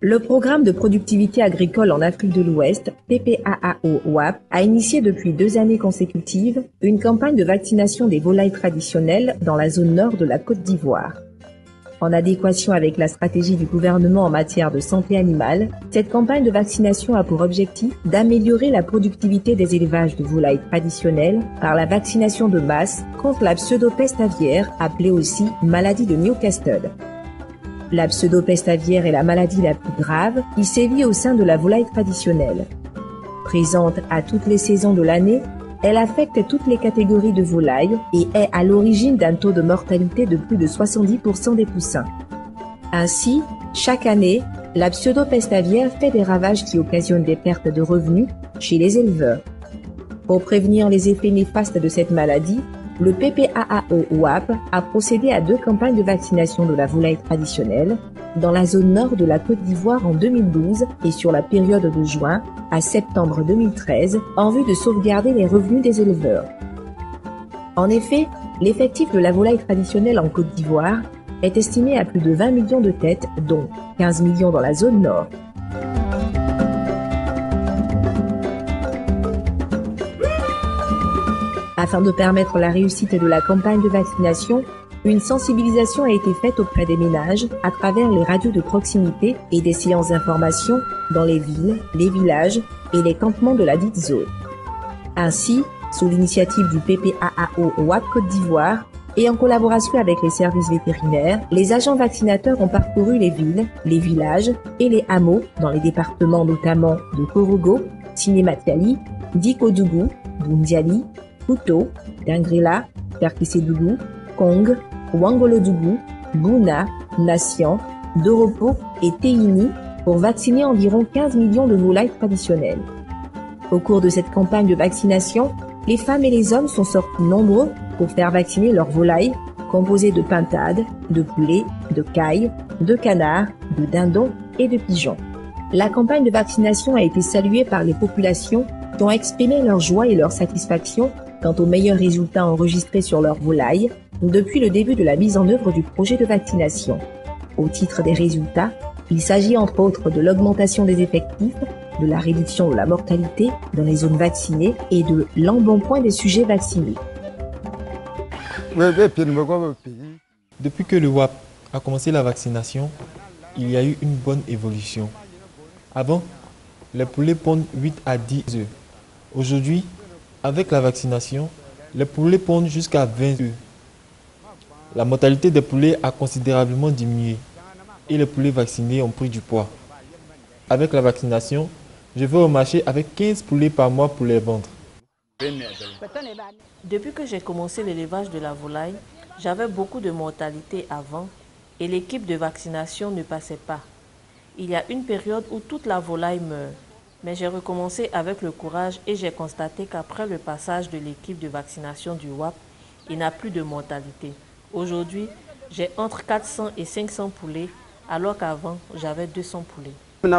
Le programme de productivité agricole en Afrique de l'Ouest, PPAAO-WAP, a initié depuis 2 années consécutives une campagne de vaccination des volailles traditionnelles dans la zone nord de la Côte d'Ivoire. En adéquation avec la stratégie du gouvernement en matière de santé animale, cette campagne de vaccination a pour objectif d'améliorer la productivité des élevages de volailles traditionnelles par la vaccination de masse contre la pseudopeste aviaire, appelée aussi maladie de Newcastle. La pseudopeste aviaire est la maladie la plus grave qui sévit au sein de la volaille traditionnelle. Présente à toutes les saisons de l'année, elle affecte toutes les catégories de volailles et est à l'origine d'un taux de mortalité de plus de 70% des poussins. Ainsi, chaque année, la pseudopeste aviaire fait des ravages qui occasionnent des pertes de revenus chez les éleveurs. Pour prévenir les effets néfastes de cette maladie, le PPAAO-WAP a procédé à 2 campagnes de vaccination de la volaille traditionnelle dans la zone nord de la Côte d'Ivoire en 2012 et sur la période de juin à septembre 2013 en vue de sauvegarder les revenus des éleveurs. En effet, l'effectif de la volaille traditionnelle en Côte d'Ivoire est estimé à plus de 20 millions de têtes, dont 15 millions dans la zone nord. Afin de permettre la réussite de la campagne de vaccination, une sensibilisation a été faite auprès des ménages à travers les radios de proximité et des séances d'information dans les villes, les villages et les campements de la dite zone. Ainsi, sous l'initiative du PPAAO-WAP Côte d'Ivoire et en collaboration avec les services vétérinaires, les agents vaccinateurs ont parcouru les villes, les villages et les hameaux dans les départements notamment de Korogo, Sinématiali, Dikodougou, Bundiali, Kuto, Dingrela, Perkissédougou, Kong, Ouangolodougou, Bouna, Nation, Doropo et Teini pour vacciner environ 15 millions de volailles traditionnelles. Au cours de cette campagne de vaccination, les femmes et les hommes sont sortis nombreux pour faire vacciner leurs volailles, composées de pintades, de poulets, de cailles, de canards, de dindons et de pigeons. La campagne de vaccination a été saluée par les populations qui ont exprimé leur joie et leur satisfaction quant aux meilleurs résultats enregistrés sur leurs volailles depuis le début de la mise en œuvre du projet de vaccination. Au titre des résultats, il s'agit entre autres de l'augmentation des effectifs, de la réduction de la mortalité dans les zones vaccinées et de l'embonpoint des sujets vaccinés. Depuis que le WAP a commencé la vaccination, il y a eu une bonne évolution. Avant, les poulets pondent 8 à 10 œufs. Aujourd'hui, avec la vaccination, les poulets pondent jusqu'à 20 œufs. La mortalité des poulets a considérablement diminué et les poulets vaccinés ont pris du poids. Avec la vaccination, je vais au marché avec 15 poulets par mois pour les vendre. Depuis que j'ai commencé l'élevage de la volaille, j'avais beaucoup de mortalité avant et l'équipe de vaccination ne passait pas. Il y a une période où toute la volaille meurt. Mais j'ai recommencé avec le courage et j'ai constaté qu'après le passage de l'équipe de vaccination du WAP, il n'y a plus de mortalité. Aujourd'hui, j'ai entre 400 et 500 poulets, alors qu'avant, j'avais 200 poulets. Le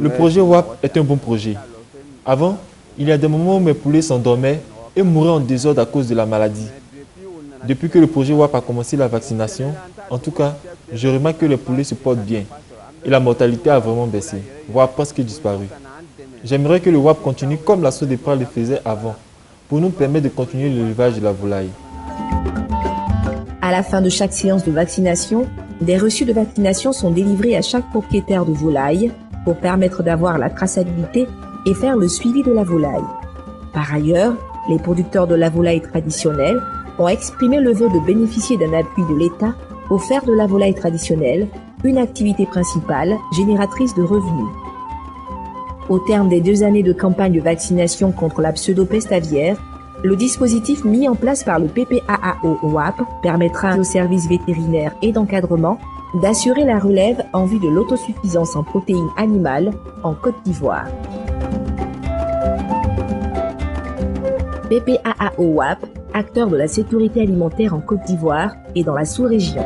projet WAP est un bon projet. Avant, il y a des moments où mes poulets s'endormaient et mouraient en désordre à cause de la maladie. Depuis que le projet WAP a commencé la vaccination, en tout cas, je remarque que les poulets se portent bien. Et la mortalité a vraiment baissé, voire presque disparu. J'aimerais que le WAP continue comme la SODEPRA le faisait avant, pour nous permettre de continuer l'élevage de la volaille. À la fin de chaque séance de vaccination, des reçus de vaccination sont délivrés à chaque propriétaire de volaille pour permettre d'avoir la traçabilité et faire le suivi de la volaille. Par ailleurs, les producteurs de la volaille traditionnelle ont exprimé le vœu de bénéficier d'un appui de l'État pour faire de la volaille traditionnelle une activité principale génératrice de revenus. Au terme des 2 années de campagne de vaccination contre la pseudopeste aviaire, le dispositif mis en place par le PPAAO-WAP permettra aux services vétérinaires et d'encadrement d'assurer la relève en vue de l'autosuffisance en protéines animales en Côte d'Ivoire. PPAAO-WAP, acteur de la sécurité alimentaire en Côte d'Ivoire et dans la sous-région.